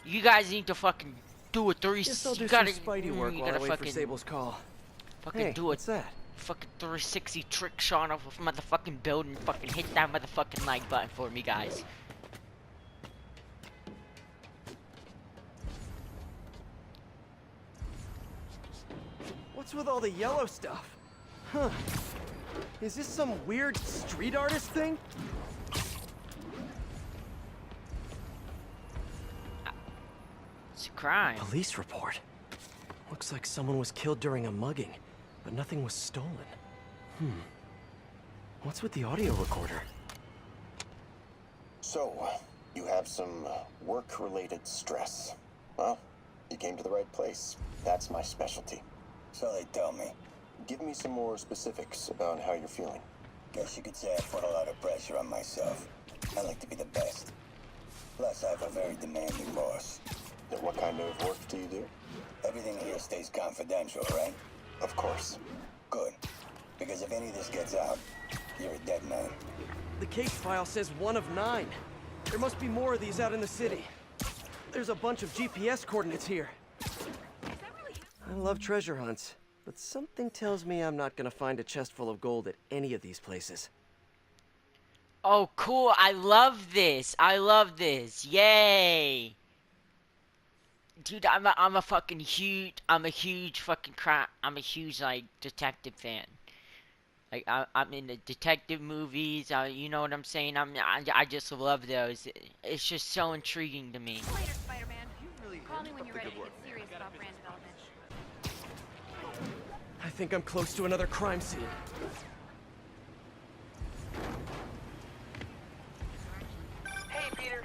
You guys need to fucking do a Guess I'll do you some gotta, Spidey work you while I gotta wait for fucking, Sable's call. fucking Hey, do what's that? fucking 360 trick shot off of motherfucking building. Fucking hit that motherfucking like button for me, guys. What's with all the yellow stuff? Huh. Is this some weird street artist thing? It's a crime. Police report. Looks like someone was killed during a mugging, but nothing was stolen. What's with the audio recorder? So, you have some work-related stress. Well, you came to the right place. That's my specialty. So they tell me. Give me some more specifics about how you're feeling. Guess you could say I put a lot of pressure on myself. I like to be the best. Plus, I have a very demanding boss. And what kind of work do you do? Everything here stays confidential, right? Of course. Good. Because if any of this gets out, you're a dead man. The case file says 1 of 9. There must be more of these out in the city. There's a bunch of GPS coordinates here. I love treasure hunts, but something tells me I'm not gonna find a chest full of gold at any of these places. Oh, cool. I love this. I love this. Yay. Dude, I'm a fucking huge, I'm a huge, like, detective fan. Like, I'm in the detective movies, you know what I'm saying? I just love those. It's just so intriguing to me. Later, Spider-Man. Call me when you're ready to get serious about brand development. I think I'm close to another crime scene. Hey, Peter.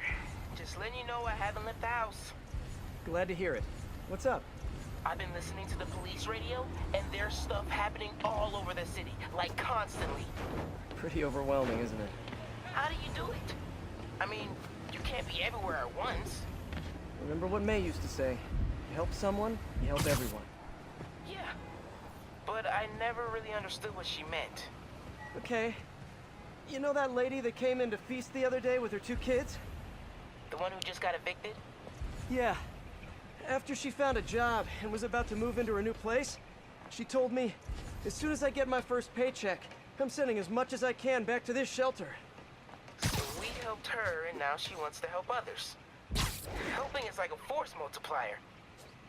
Just letting you know I haven't left the house. Glad to hear it. What's up? I've been listening to the police radio, and there's stuff happening all over the city, like constantly. Pretty overwhelming, isn't it? How do you do it? I mean, you can't be everywhere at once. Remember what May used to say. You help someone, you help everyone. Yeah, but I never really understood what she meant. Okay. You know that lady that came in to feast the other day with her 2 kids? The one who just got evicted? Yeah. After she found a job and was about to move into her new place, she told me, as soon as I get my first paycheck, I'm sending as much as I can back to this shelter. So we helped her, and now she wants to help others. Helping is like a force multiplier.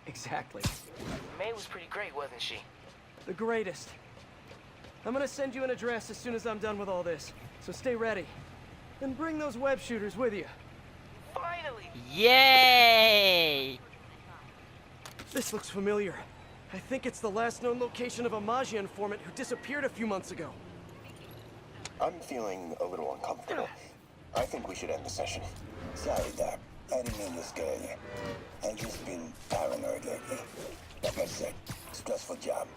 Exactly. May was pretty great, wasn't she? The greatest. I'm gonna send you an address as soon as I'm done with all this, so stay ready. And bring those web shooters with you. Finally! Yay! This looks familiar. I think it's the last known location of a Maggia informant who disappeared a few months ago. I'm feeling a little uncomfortable. I think we should end the session. Sorry, Doc. I didn't mean to scare you. I've just been paranoid lately. Like I said, stressful job.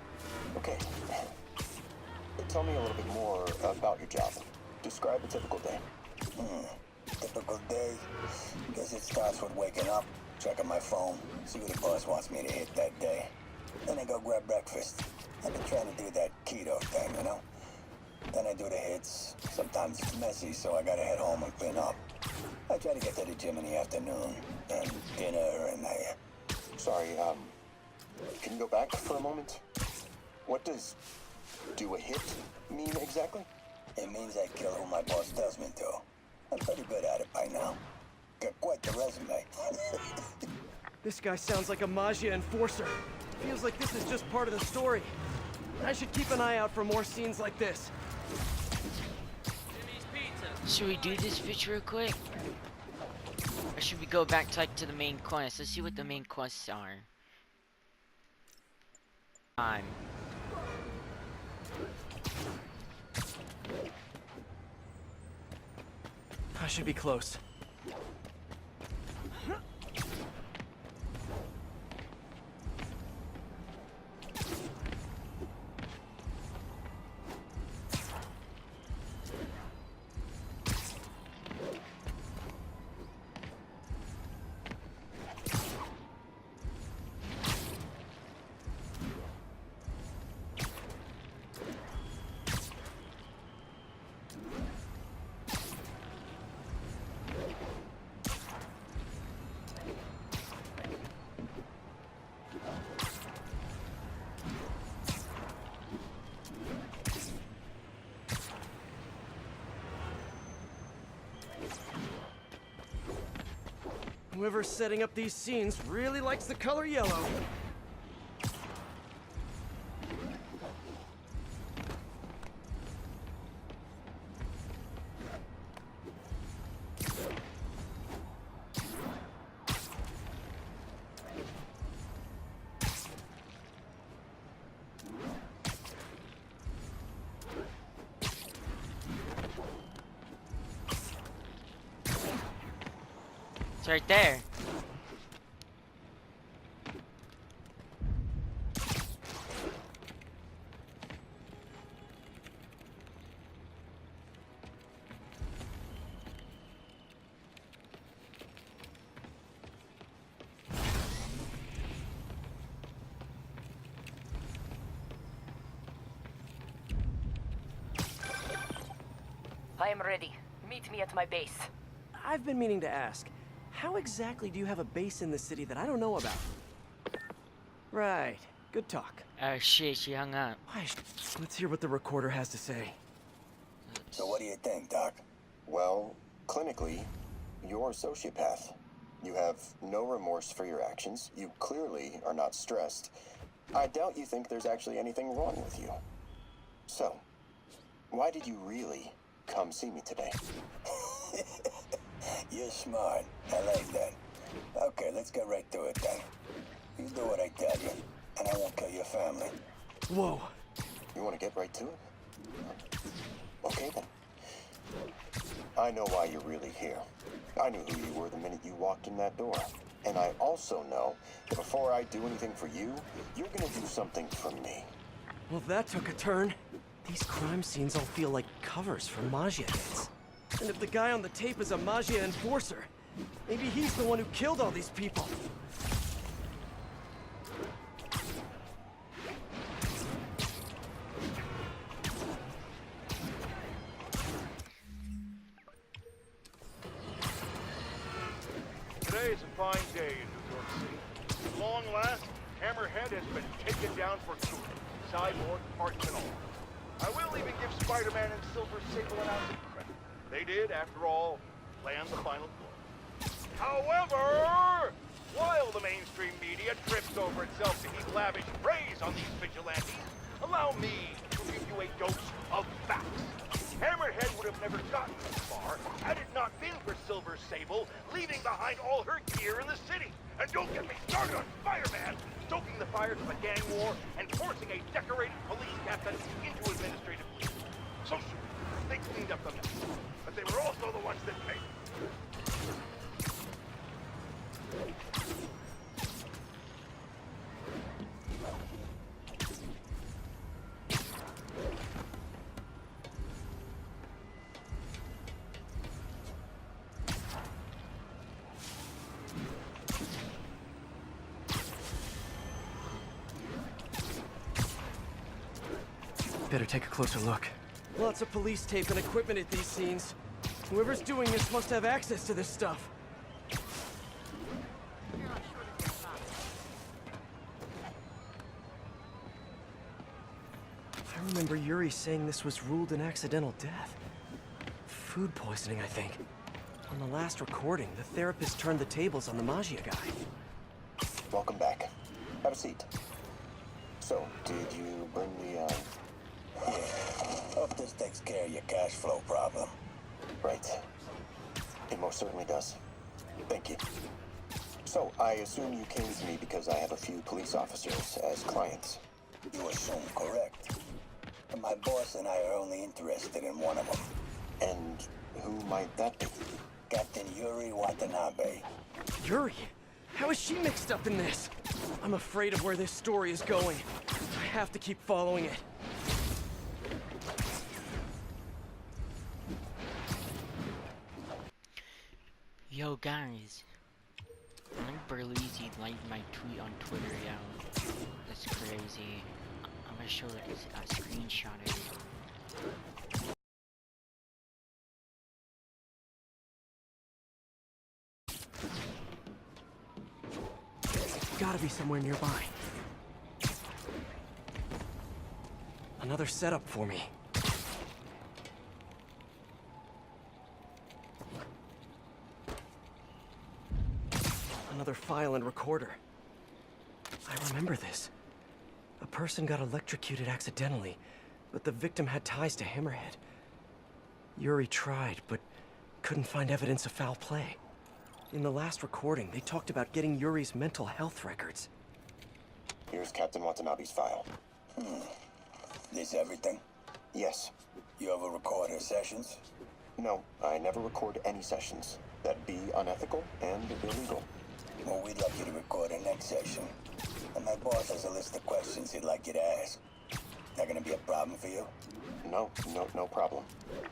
Okay. Tell me a little bit more about your job. Describe a typical day. Typical day. Guess it starts with waking up, checking my phone, see what the boss wants me to hit that day. Then I go grab breakfast. I've been trying to do that keto thing, you know? Then I do the hits. Sometimes it's messy, so I gotta head home and clean up. I try to get to the gym in the afternoon, and dinner, and Sorry, can you go back for a moment? What does do a hit mean exactly? It means I kill who my boss tells me to. I'm pretty good at it by now. Got quite the resume. This guy sounds like a Maggia enforcer. Feels like this is just part of the story. I should keep an eye out for more scenes like this. Should we do this bitch real quick? Or should we go back to, like, to the main quest? Let's see what the main quests are. I should be close. Whoever's setting up these scenes really likes the color yellow. It's right there. I am ready. Meet me at my base. I've been meaning to ask, how exactly do you have a base in the city that I don't know about? Right. Good talk. Oh shit, she hung up. Let's hear what the recorder has to say. So what do you think, Doc? Well, clinically, you're a sociopath. You have no remorse for your actions. You clearly are not stressed. I doubt you think there's actually anything wrong with you. So, why did you really come see me today? You're smart. I like that. Okay, let's get right to it then. You do what I tell you, and I won't kill your family. Whoa. You want to get right to it? Okay then. I know why you're really here. I knew who you were the minute you walked in that door. And I also know that before I do anything for you, you're gonna do something for me. Well, that took a turn. These crime scenes all feel like covers for Maggia hits. And if the guy on the tape is a Maggia enforcer, maybe he's the one who killed all these people. Today is a fine day in New York City. At long last, Hammerhead has been taken down for good, cyborg parts and all. I will even give Spider-Man and Silver Sable an ounce of credit. They did, after all, land the final blow. However, while the mainstream media trips over itself to heap lavish praise on these vigilantes, allow me to give you a dose of facts. Hammerhead would have never gotten this far had it not been for Silver Sable leaving behind all her gear in the city. And don't get me started on Spider-Man, stoking the fires of a gang war and forcing a decorated police captain into administrative leave. So sure, they cleaned up the mess, but they were also the ones that paid. Better take a closer look. Lots of police tape and equipment at these scenes. Whoever's doing this must have access to this stuff. I remember Yuri saying this was ruled an accidental death. Food poisoning, I think. On the last recording, the therapist turned the tables on the Maggia guy. Welcome back. Have a seat. So, did you bring the, Yeah. Hope this takes care of your cash flow problem. Right. It most certainly does. Thank you. So, I assume you came to me because I have a few police officers as clients. You assume correct. But my boss and I are only interested in one of them. And who might that be? Captain Yuri Watanabe. Yuri? How is she mixed up in this? I'm afraid of where this story is going. I have to keep following it. Yo guys, Mike Berlizzi liked my tweet on Twitter, yo. That's crazy. I'm gonna show a screenshot of it. Gotta be somewhere nearby. Another setup for me. Another file and recorder. I remember this. A person got electrocuted accidentally, but the victim had ties to Hammerhead. Yuri tried, but couldn't find evidence of foul play. In the last recording, they talked about getting Yuri's mental health records. Here's Captain Watanabe's file. This everything? Yes. You ever record her sessions? No, I never record any sessions. That'd be unethical and illegal. Well, we'd like you to record her next session. And my boss has a list of questions he'd like you to ask. That gonna be a problem for you? No problem.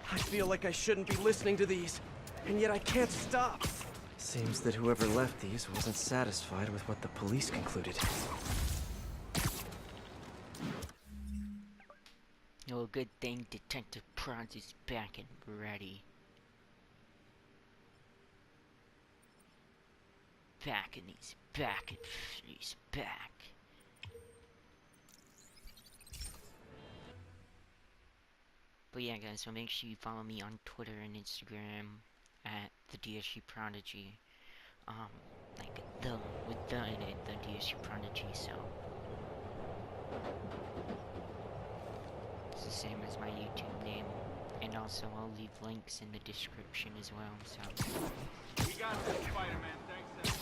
I feel like I shouldn't be listening to these, and yet I can't stop. Seems that whoever left these wasn't satisfied with what the police concluded. Oh, good thing Detective Prods is back and ready. Back and he's back and he's back. But yeah, guys, so make sure you follow me on Twitter and Instagram at the DSU Prodigy. Like the with the in it, the DSU Prodigy. So it's the same as my YouTube name, and also I'll leave links in the description as well. So We got this, Spider-Man. Thanks,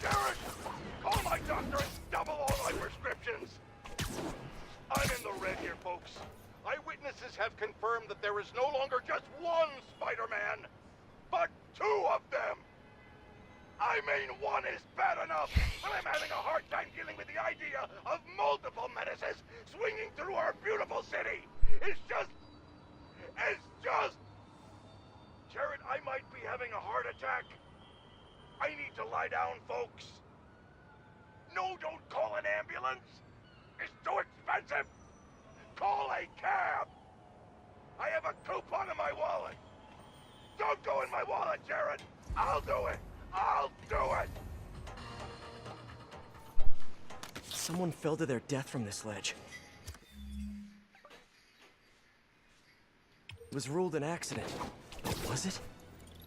Garrett! Call my doctor and double all my prescriptions! I'm in the red here, folks. Eyewitnesses have confirmed that there is no longer just one Spider-Man, but two of them! I mean, one is bad enough, but I'm having a hard time dealing with the idea of multiple menaces swinging through our beautiful city. It's just... Jared, I might be having a heart attack. I need to lie down, folks. No, don't call an ambulance. It's too expensive. Call a cab. I have a coupon in my wallet. Don't go in my wallet, Jared. I'll do it. I'll do it! Someone fell to their death from this ledge. It was ruled an accident. But was it?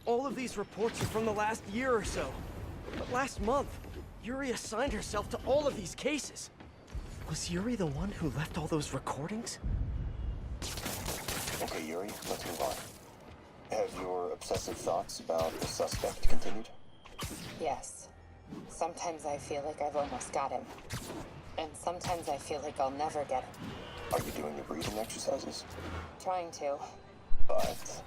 All of these reports are from the last year or so. But last month, Yuri assigned herself to all of these cases. Was Yuri the one who left all those recordings? Okay, Yuri, let's move on. Have your obsessive thoughts about the suspect continued? Yes. Sometimes I feel like I've almost got him. And sometimes I feel like I'll never get him. Are you doing your breathing exercises? Trying to. But...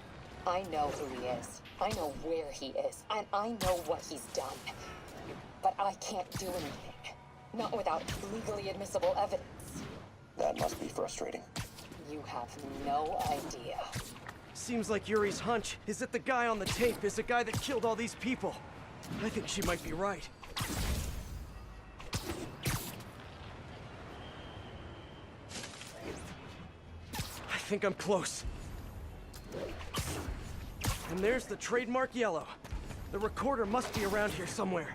I know who he is. I know where he is. And I know what he's done. But I can't do anything. Not without legally admissible evidence. that must be frustrating. You have no idea. Seems like Yuri's hunch is that the guy on the tape is the guy that killed all these people. I think she might be right. I think I'm close. And there's the trademark yellow. The recorder must be around here somewhere.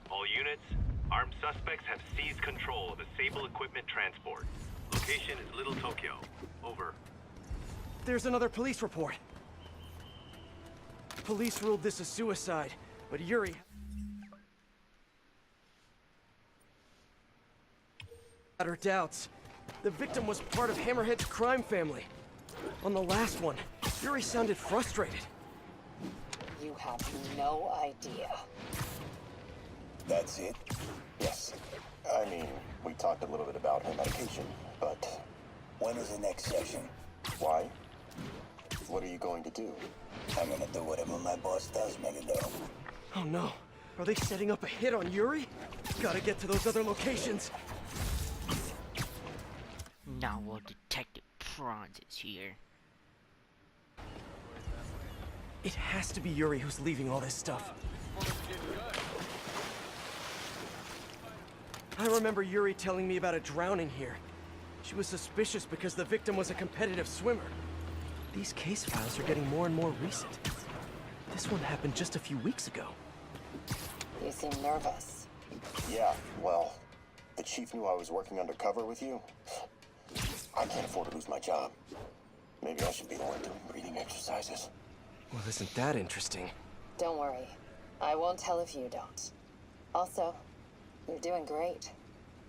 All units, armed suspects have seized control of a Sable equipment transport. Location is Little Tokyo. Over. There's another police report. Police ruled this a suicide, but Yuri had her doubts. The victim was part of Hammerhead's crime family. On the last one, Yuri sounded frustrated. You have no idea. That's it? Yes. I mean, we talked a little bit about her medication, but... When is the next session? Why? What are you going to do? I'm gonna do whatever my boss tells me to do. Oh no. Are they setting up a hit on Yuri? Gotta get to those other locations. Now we'll Detective Prods is here. It has to be Yuri who's leaving all this stuff. I remember Yuri telling me about a drowning here. She was suspicious because the victim was a competitive swimmer. These case files are getting more and more recent. This one happened just a few weeks ago. You seem nervous. Yeah, well, the chief knew I was working undercover with you. I can't afford to lose my job. Maybe I should be the one doing breathing exercises. Well, isn't that interesting? Don't worry. I won't tell if you don't. Also, you're doing great.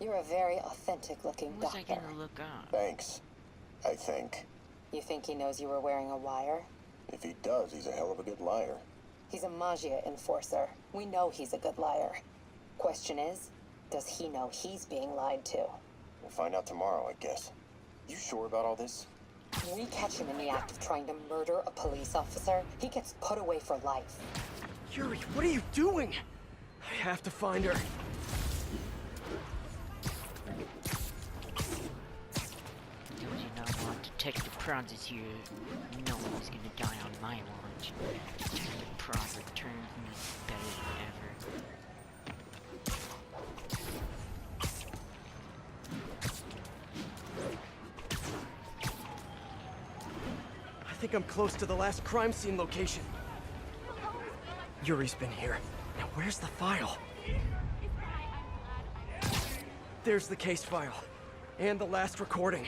You're a very authentic-looking What was I doctor. gonna look up? Thanks. I think. You think he knows you were wearing a wire? If he does, he's a hell of a good liar. He's a Magia enforcer. We know he's a good liar. Question is, does he know he's being lied to? We'll find out tomorrow, I guess. You sure about all this? We catch him in the act of trying to murder a police officer, he gets put away for life. Yuri, what are you doing? I have to find her. Told you not want Detective Prods is here. No one's gonna die on my watch. Detective Prods returns me better than ever. I think I'm close to the last crime scene location. Yuri's been here. Now where's the file? There's the case file. And the last recording.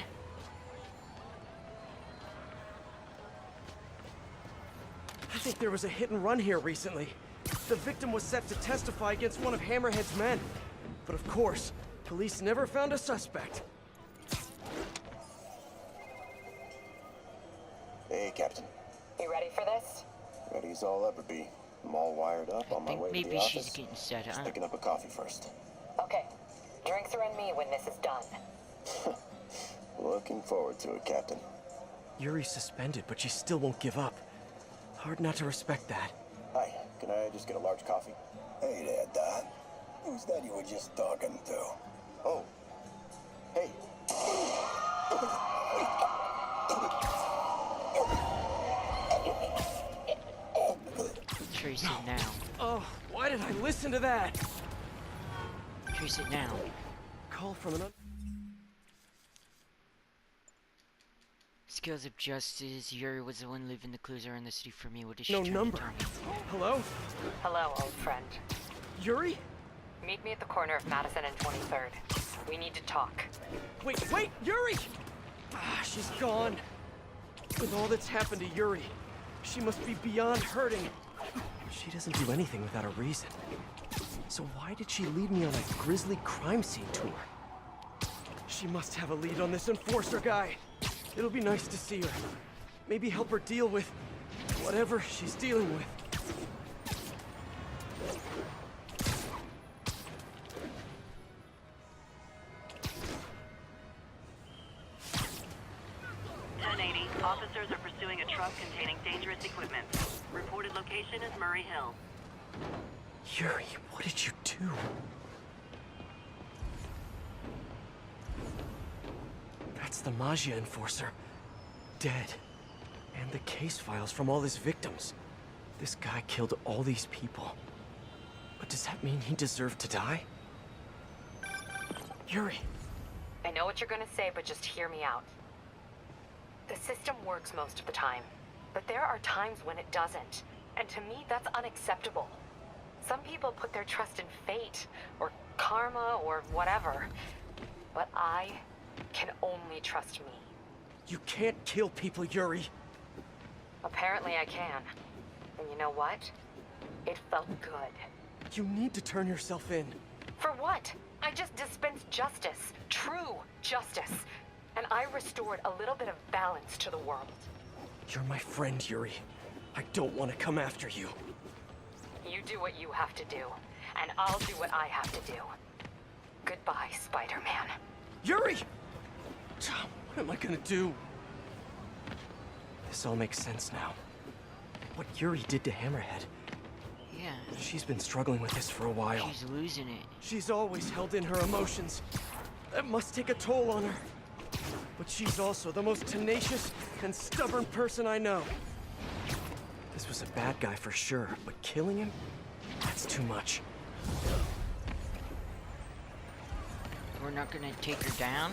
I think there was a hit and run here recently. The victim was set to testify against one of Hammerhead's men. But of course, police never found a suspect. Hey, Captain. You ready for this? Ready as I'll ever be. I'm all wired up on my way to the Maybe office. she's getting set Just up. picking up a coffee first. Okay. Drinks are on me when this is done. Looking forward to it, Captain. Yuri's suspended, but she still won't give up. Hard not to respect that. Hi, can I just get a large coffee? Hey there, Dot. Who's that you were just talking to? Oh. Hey. Trace it now. Oh, why did I listen to that? Trace it now. Call from an Scales of justice. Yuri was the one leaving the clues around the city for me. What is she no trying number. to tell me? Hello? Hello, old friend. Yuri? Meet me at the corner of Madison and 23rd. We need to talk. Wait, Yuri! Ah, she's gone. With all that's happened to Yuri, she must be beyond hurting. She doesn't do anything without a reason. So why did she lead me on a grisly crime scene tour? She must have a lead on this enforcer guy. It'll be nice to see her. Maybe help her deal with whatever she's dealing with. Officers are pursuing a truck containing dangerous equipment. Reported location is Murray Hill. Yuri, what did you do? That's the Magia enforcer. Dead. And the case files from all his victims. This guy killed all these people. But does that mean he deserved to die? Yuri. I know what you're gonna say, but just hear me out. The system works most of the time, but there are times when it doesn't. And to me, that's unacceptable. Some people put their trust in fate, or karma, or whatever. But I can only trust me. You can't kill people, Yuri. Apparently I can. And you know what? It felt good. You need to turn yourself in. For what? I just dispensed justice. True justice. And I restored a little bit of balance to the world. You're my friend, Yuri. I don't want to come after you. You do what you have to do, and I'll do what I have to do. Goodbye, Spider-Man. Yuri! What am I gonna do? This all makes sense now. What Yuri did to Hammerhead. Yeah. She's been struggling with this for a while. She's losing it. She's always held in her emotions. That must take a toll on her. But she's also the most tenacious and stubborn person I know. This was a bad guy for sure, but killing him? That's too much. We're not gonna take her down?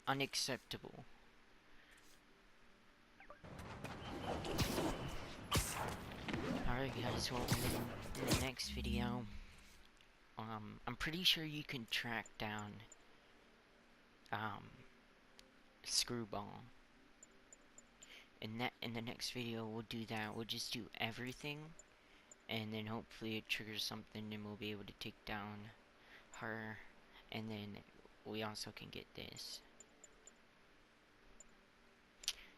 unacceptable. Alright guys, well in the next video, I'm pretty sure you can track down, Screwball. In the next video we'll do that. We'll just do everything, and then hopefully it triggers something and we'll be able to take down her, and then we also can get this.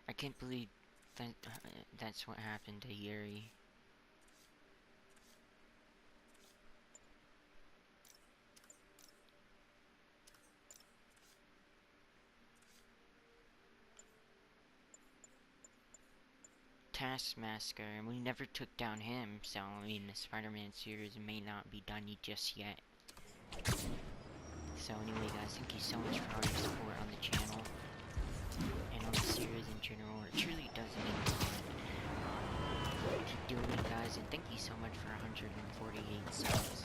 I can't believe that that's what happened to Yuri. Taskmaster, and we never took down him, so I mean the Spider-Man series may not be done just yet. So anyway guys, thank you so much for all your support on the channel and on the series in general. It truly does mean a lot. Keep doing it guys, and thank you so much for 148 subs.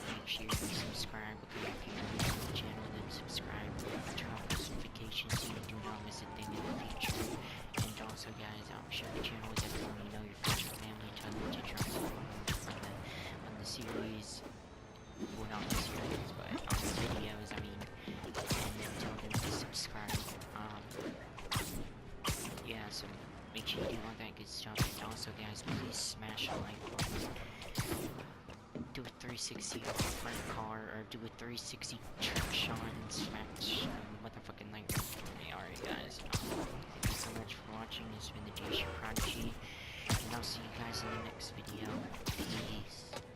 Make sure you subscribe if you're new to the channel, then subscribe, turn on post notifications so you do not miss a thing in the future. And also guys, share the channel with everyone you know, your friends or family, tell them to try on the series. Well, not the series, but on the videos, I mean, and then tell them to subscribe. Yeah, so make sure you do all that good stuff. And also guys, please smash a like button. Do a 360 front car, or do a 360 trick shot and smash motherfucking like. Alright guys, thank you so much for watching. This has been the Prodigy, and I'll see you guys in the next video. Peace.